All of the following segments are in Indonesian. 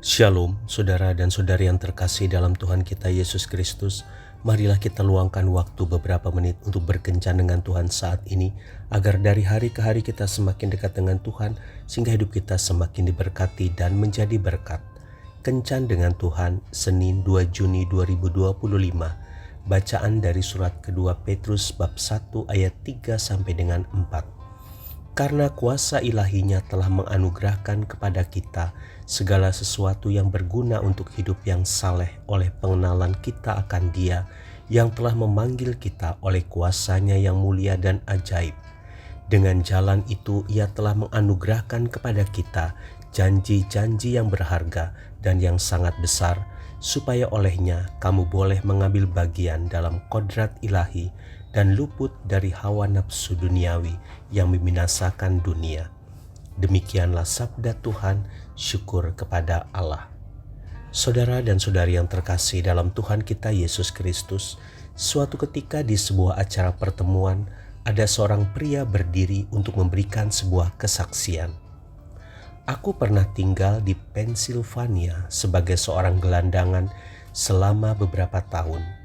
Shalom, saudara dan saudari yang terkasih dalam Tuhan kita Yesus Kristus. Marilah kita luangkan waktu beberapa menit untuk berkencan dengan Tuhan saat ini, agar dari hari ke hari kita semakin dekat dengan Tuhan, sehingga hidup kita semakin diberkati dan menjadi berkat. Kencan dengan Tuhan, Senin 2 Juni 2025. Bacaan dari surat kedua Petrus bab 1 ayat 3 sampai dengan 4. Karena kuasa ilahinya telah menganugerahkan kepada kita segala sesuatu yang berguna untuk hidup yang saleh oleh pengenalan kita akan Dia yang telah memanggil kita oleh kuasanya yang mulia dan ajaib. Dengan jalan itu Ia telah menganugerahkan kepada kita janji-janji yang berharga dan yang sangat besar, supaya olehnya kamu boleh mengambil bagian dalam kodrat ilahi dan luput dari hawa nafsu duniawi yang membinasakan dunia. Demikianlah sabda Tuhan, syukur kepada Allah. Saudara dan saudari yang terkasih dalam Tuhan kita Yesus Kristus, suatu ketika di sebuah acara pertemuan, ada seorang pria berdiri untuk memberikan sebuah kesaksian. Aku pernah tinggal di Pennsylvania sebagai seorang gelandangan selama beberapa tahun.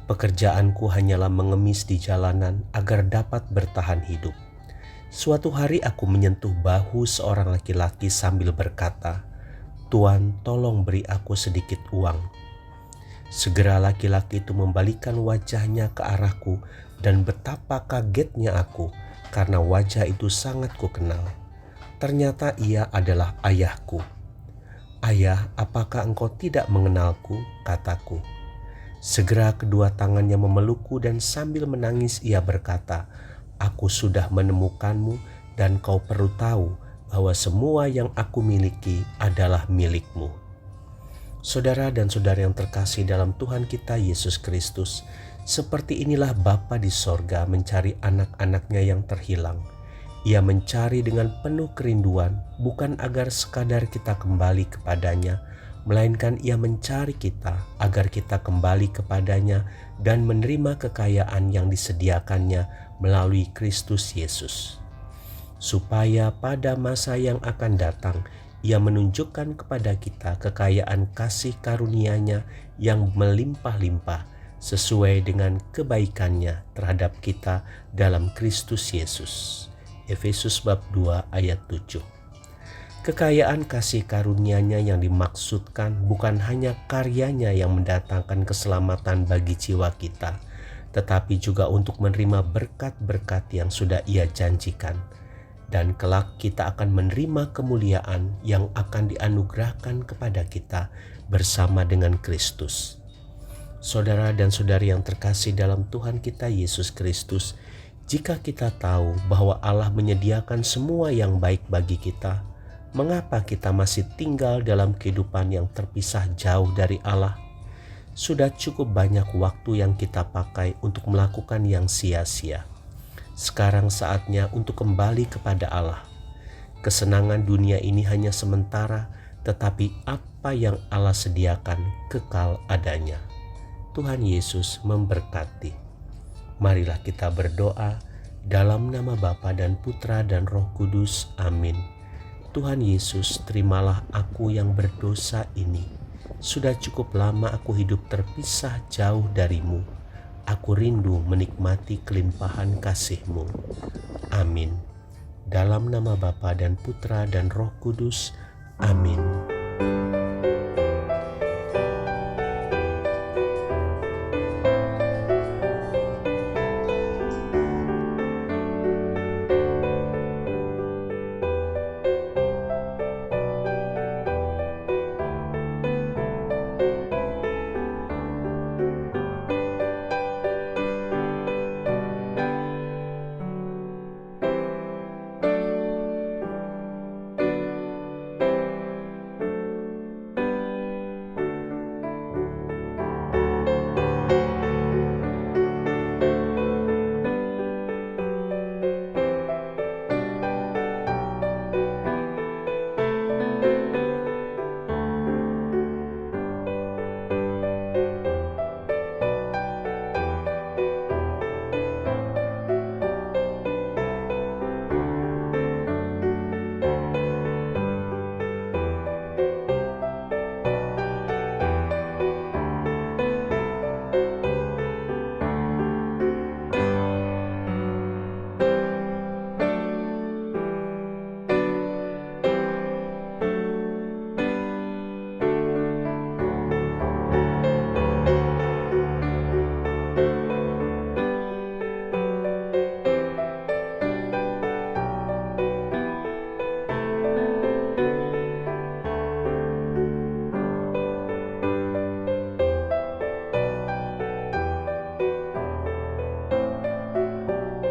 Pekerjaanku hanyalah mengemis di jalanan agar dapat bertahan hidup. Suatu hari aku menyentuh bahu seorang laki-laki sambil berkata, "Tuan, tolong beri aku sedikit uang." Segera laki-laki itu membalikkan wajahnya ke arahku dan betapa kagetnya aku karena wajah itu sangat kukenal. Ternyata ia adalah ayahku. "Ayah, apakah engkau tidak mengenalku?" kataku. Segera kedua tangannya memelukku dan sambil menangis ia berkata, "Aku sudah menemukanmu dan kau perlu tahu bahwa semua yang aku miliki adalah milikmu." Saudara dan saudari yang terkasih dalam Tuhan kita Yesus Kristus, seperti inilah Bapa di sorga mencari anak-anaknya yang terhilang. Ia mencari dengan penuh kerinduan, bukan agar sekadar kita kembali kepadanya, melainkan Ia mencari kita agar kita kembali kepadanya dan menerima kekayaan yang disediakannya melalui Kristus Yesus. Supaya pada masa yang akan datang, Ia menunjukkan kepada kita kekayaan kasih karunia-Nya yang melimpah-limpah sesuai dengan kebaikannya terhadap kita dalam Kristus Yesus. Efesus bab 2 ayat 7. Kekayaan kasih karunia-Nya yang dimaksudkan bukan hanya karyanya yang mendatangkan keselamatan bagi jiwa kita, tetapi juga untuk menerima berkat-berkat yang sudah Ia janjikan. Dan kelak kita akan menerima kemuliaan yang akan dianugerahkan kepada kita bersama dengan Kristus. Saudara dan saudari yang terkasih dalam Tuhan kita Yesus Kristus, jika kita tahu bahwa Allah menyediakan semua yang baik bagi kita, mengapa kita masih tinggal dalam kehidupan yang terpisah jauh dari Allah? Sudah cukup banyak waktu yang kita pakai untuk melakukan yang sia-sia. Sekarang saatnya untuk kembali kepada Allah. Kesenangan dunia ini hanya sementara, tetapi apa yang Allah sediakan kekal adanya. Tuhan Yesus memberkati. Marilah kita berdoa dalam nama Bapa dan Putra dan Roh Kudus. Amin. Tuhan Yesus, terimalah aku yang berdosa ini. Sudah cukup lama aku hidup terpisah jauh darimu. Aku rindu menikmati kelimpahan kasih-Mu. Amin. Dalam nama Bapa dan Putra dan Roh Kudus. Amin.